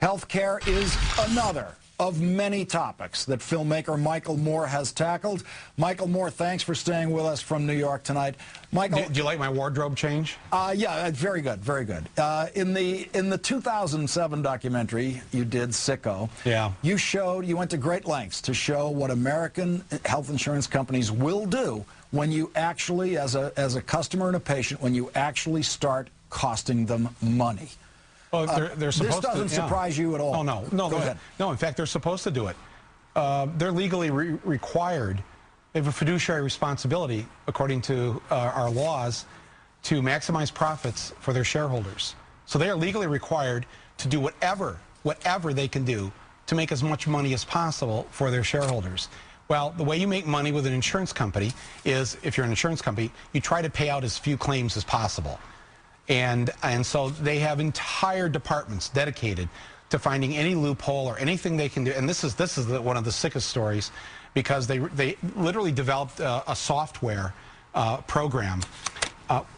Healthcare is another of many topics that filmmaker Michael Moore has tackled. Michael Moore, thanks for staying with us from New York tonight. Michael, do you like my wardrobe change? Yeah, very good, very good. In the 2007 documentary you did, Sicko, yeah, you went to great lengths to show what American health insurance companies will do when you actually, as a customer and a patient, when you actually start costing them money. Well, they're supposed to. This doesn't surprise you at all. Oh, no. Go ahead. No, in fact, they're supposed to do it. They're legally required. They have a fiduciary responsibility, according to our laws, to maximize profits for their shareholders. So they are legally required to do whatever they can do to make as much money as possible for their shareholders. Well, the way you make money with an insurance company is, if you're an insurance company, you try to pay out as few claims as possible. And so they have entire departments dedicated to finding any loophole or anything they can do. And this is one of the sickest stories, because they literally developed a software program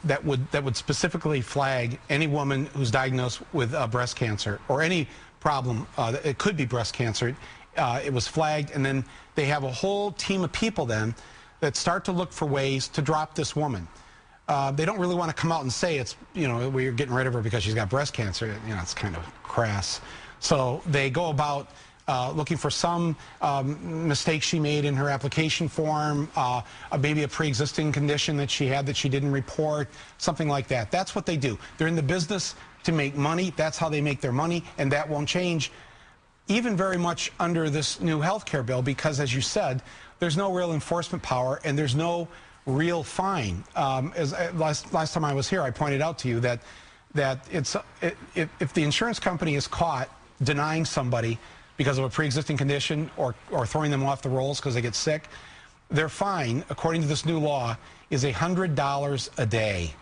that would specifically flag any woman who's diagnosed with breast cancer or any problem. It could be breast cancer. It was flagged, and then they have a whole team of people then that start to look for ways to drop this woman. They don't really want to come out and say it's, we're getting rid of her because she's got breast cancer. It's kind of crass. So they go about looking for some mistake she made in her application form, maybe a pre-existing condition that she had that she didn't report, something like that. That's what they do. They're in the business to make money. That's how they make their money, and that won't change, even very much under this new health care bill, because, as you said, there's no real enforcement power and there's no real fine. Last time I was here, I pointed out to you that if the insurance company is caught denying somebody because of a pre-existing condition or throwing them off the rolls because they get sick, their fine, according to this new law, is $100 a day.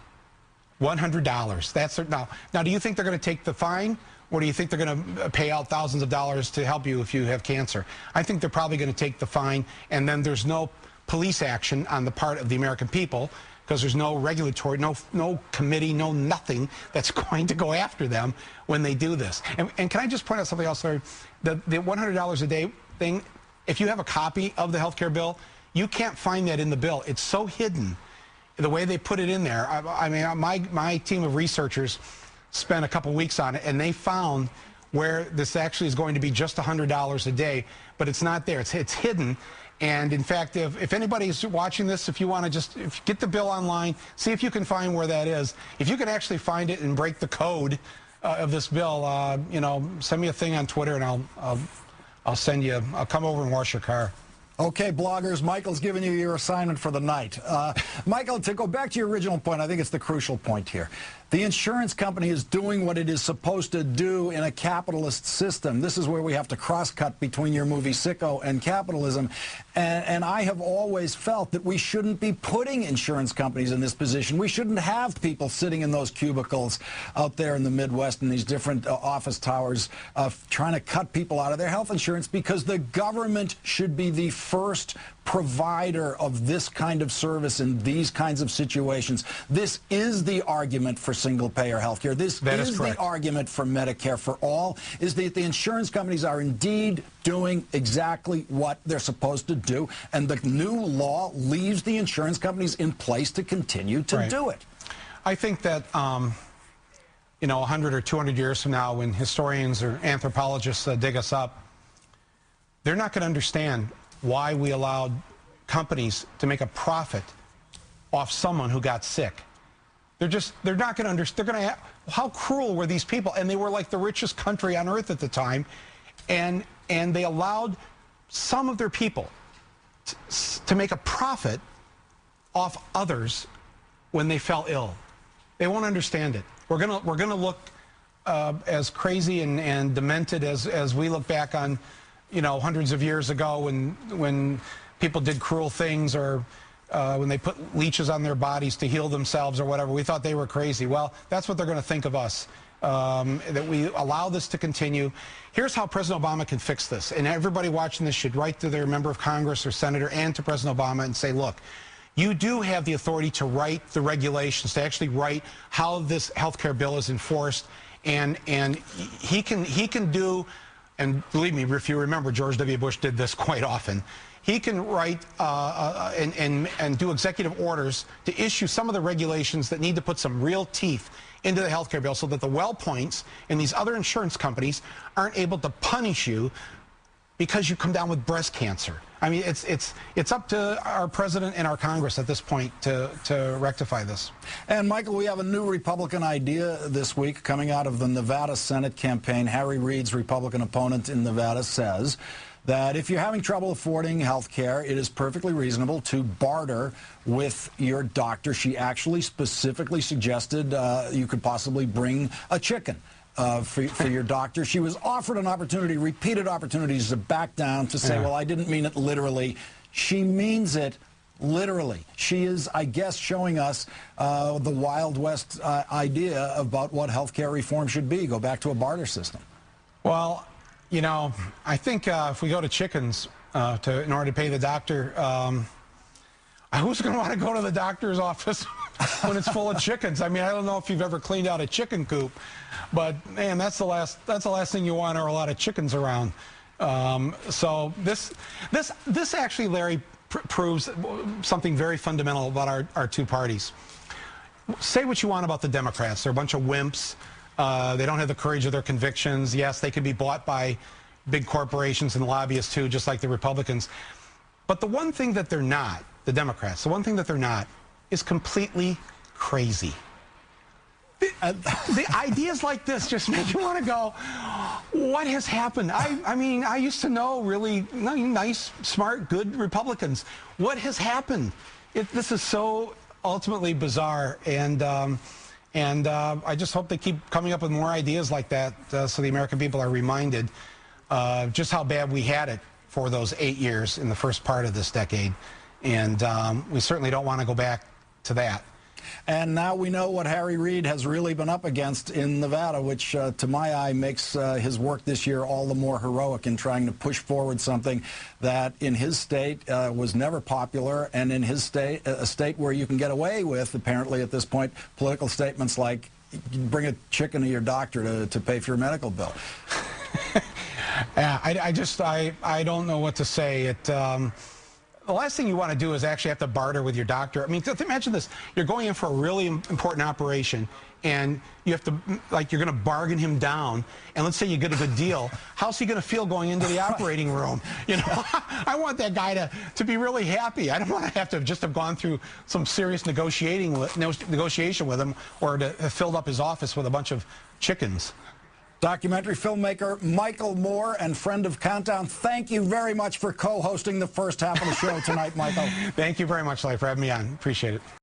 $100. That's now. Do you think they're going to take the fine, or do you think they're going to pay out thousands of dollars to help you if you have cancer? I think they're probably going to take the fine, and then there's no police action on the part of the American people, because there's no regulatory, no committee, no nothing that's going to go after them when they do this. And can I just point out something else, Larry? The $100 a day thing, if you have a copy of the health care bill, you can't find that in the bill. It's so hidden, the way they put it in there. I mean, my team of researchers spent a couple weeks on it, and they found where this actually is going to be just $100 a day, but it's not there. It's hidden. And in fact, if anybody's watching this, if you want to just get the bill online, see if you can find where that is. If you can actually find it and break the code of this bill, send me a thing on Twitter, and I'll send you. I'll come over and wash your car. Okay, bloggers, Michael's giving you your assignment for the night. Michael, to go back to your original point, I think it's the crucial point here. The insurance company is doing what it is supposed to do in a capitalist system. This is where we have to cross-cut between your movie Sicko and capitalism. And I have always felt that we shouldn't be putting insurance companies in this position. We shouldn't have people sitting in those cubicles out there in the Midwest in these different office towers trying to cut people out of their health insurance, because the government should be the first provider of this kind of service in these kinds of situations. This is the argument for single-payer health care. This is the argument for Medicare for all, is that the insurance companies are indeed doing exactly what they're supposed to do, and the new law leaves the insurance companies in place to continue to do it. I think that 100 or 200 years from now, when historians or anthropologists dig us up, they're not going to understand why we allowed companies to make a profit off someone who got sick. They're not going to understand. They're going to how cruel were these people? And they were like the richest country on earth at the time, and they allowed some of their people to make a profit off others when they fell ill. They won't understand it. We're gonna look as crazy and demented as we look back on, hundreds of years ago when people did cruel things, or when they put leeches on their bodies to heal themselves or whatever. We thought they were crazy. Well, that's what they're going to think of us, that we allow this to continue. Here's how President Obama can fix this. And everybody watching this should write to their member of Congress or senator and to President Obama and say, look, you do have the authority to write the regulations, to actually write how this health care bill is enforced, and he can do, and believe me, if you remember, George W. Bush did this quite often. He can write and do executive orders to issue some of the regulations that need to put some real teeth into the health care bill so that the WellPointes and these other insurance companies aren't able to punish you because you come down with breast cancer. I mean, it's up to our president and our Congress at this point to rectify this. And Michael, we have a new Republican idea this week coming out of the Nevada Senate campaign. Harry Reid's Republican opponent in Nevada says that if you're having trouble affording health care, it is perfectly reasonable to barter with your doctor. She actually specifically suggested you could possibly bring a chicken for your doctor. She was offered an opportunity, repeated opportunities to back down, to say, well, I didn't mean it literally. She means it literally. She is, I guess, showing us the Wild West idea about what health care reform should be, go back to a barter system. Well, you know, I think if we go to chickens in order to pay the doctor, who's going to want to go to the doctor's office when it's full of chickens? I mean, I don't know if you've ever cleaned out a chicken coop, but man, that's the last thing you want are a lot of chickens around. So this actually, Larry, proves something very fundamental about our two parties. Say what you want about the Democrats. They're a bunch of wimps. They don't have the courage of their convictions. Yes, they could be bought by big corporations and lobbyists too, just like the Republicans. But the one thing that they're not, the Democrats, the one thing that they're not is completely crazy. The ideas like this just make you want to go, what has happened? I mean, I used to know really nice, smart, good Republicans. What has happened? This is so ultimately bizarre, and I just hope they keep coming up with more ideas like that so the American people are reminded just how bad we had it for those 8 years in the first part of this decade. And we certainly don't want to go back to that. And now we know what Harry Reid has really been up against in Nevada, which to my eye makes his work this year all the more heroic in trying to push forward something that in his state was never popular, and in his state, a state where you can get away with, apparently at this point, political statements like bring a chicken to your doctor to pay for your medical bill. Yeah, I don't know what to say. The last thing you want to do is actually have to barter with your doctor. I mean, imagine this. You're going in for a really important operation, and you have to, like, you're going to bargain him down, and let's say you get a good deal. How's he going to feel going into the operating room? You know, I want that guy to be really happy. I don't want to have gone through some serious negotiation with him, or to have filled up his office with a bunch of chickens. Documentary filmmaker Michael Moore and friend of Countdown, thank you very much for co-hosting the first half of the show tonight, Michael. Thank you very much, Larry, for having me on. Appreciate it.